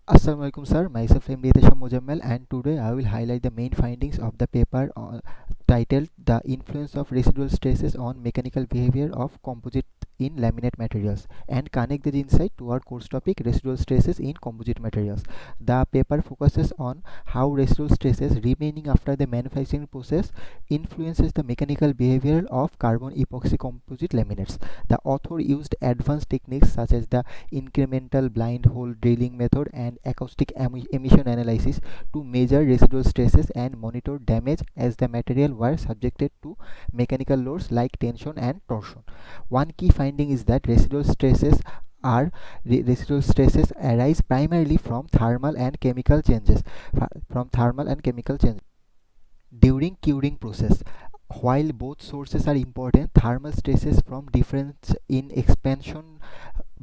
Assalamualaikum sir, myself M. Ritesham Mujammal, and today I will highlight the main findings of the paper titled The Influence of Residual Stresses on Mechanical Behavior of Composite in Laminate Materials and connect the insight to our course topic Residual Stresses in Composite Materials. The paper focuses on how residual stresses remaining after the manufacturing process influences the mechanical behavior of carbon epoxy composite laminates. The author used advanced techniques such as the incremental blind hole drilling method and acoustic emission analysis to measure residual stresses and monitor damage as the material were subjected to mechanical loads like tension and torsion. One key finding is that are residual stresses arise primarily from thermal and chemical changes during curing process. While both sources are important, thermal stresses from difference in expansion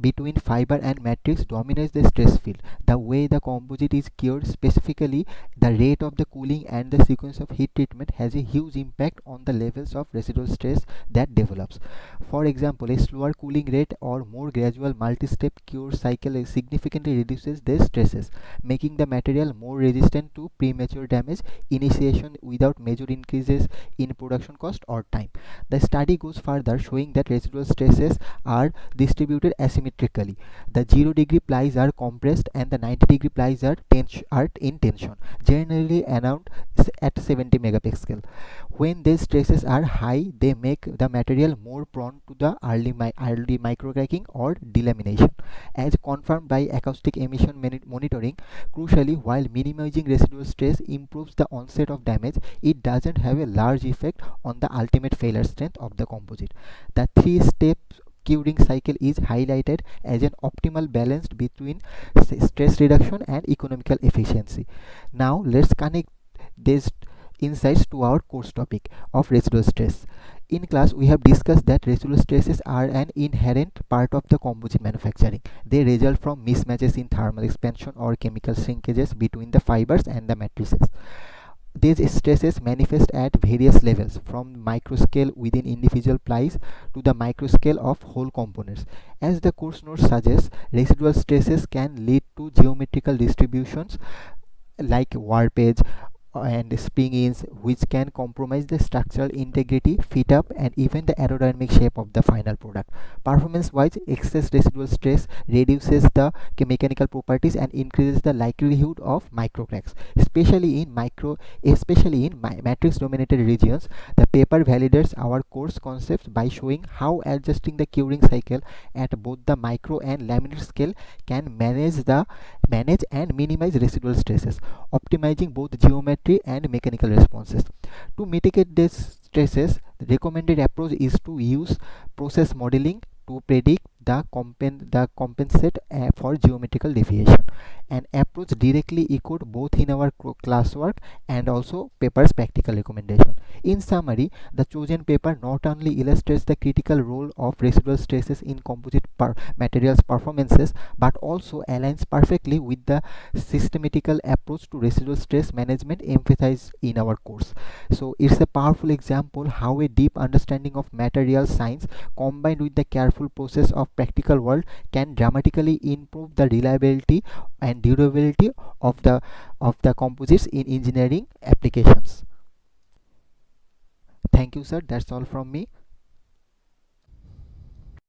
between fiber and matrix dominates the stress field. The way the composite is cured, specifically the rate of the cooling and the sequence of heat treatment, has a huge impact on the levels of residual stress that develops. For example, a slower cooling rate or more gradual multi-step cure cycle significantly reduces these stresses, making the material more resistant to premature damage initiation without major increases in production cost or time. The study goes further, showing that residual stresses are distributed asymmetrically. The 0 degree plies are compressed and the 90-degree plies are in tension, generally around at 70 megapascal. When these stresses are high, they make the material more prone to the early microcracking or delamination, as confirmed by acoustic emission monitoring. Crucially, while minimizing residual stress improves the onset of damage, it doesn't have a large effect on the ultimate failure strength of the composite. The three-step curing cycle is highlighted as an optimal balance between stress reduction and economical efficiency. Now, let's connect these insights to our course topic of residual stress. In class, we have discussed that residual stresses are an inherent part of the composite manufacturing. They result from mismatches in thermal expansion or chemical shrinkages between the fibers and the matrices. These stresses manifest at various levels, from microscale within individual plies to the microscale of whole components. As the course note suggests, residual stresses can lead to geometrical distributions like warpage and spring-ins, which can compromise the structural integrity, fit up, and even the aerodynamic shape of the final product. Performance-wise, excess residual stress reduces the mechanical properties and increases the likelihood of microcracks, especially in matrix-dominated regions. The paper validates our course concepts by showing how adjusting the curing cycle at both the micro and laminate scale can manage and minimize residual stresses, optimizing both geometry and mechanical responses. To mitigate these stresses, the recommended approach is to use process modeling to predict the compensate for geometrical deviation, an approach directly echoed both in our classwork and also paper's practical recommendation. In summary, the chosen paper not only illustrates the critical role of residual stresses in composite materials performances, but also aligns perfectly with the systematical approach to residual stress management emphasized in our course. So it's a powerful example how a deep understanding of material science combined with the careful process of practical world can dramatically improve the reliability and durability of the composites in engineering applications. Thank you, sir. That's all from me.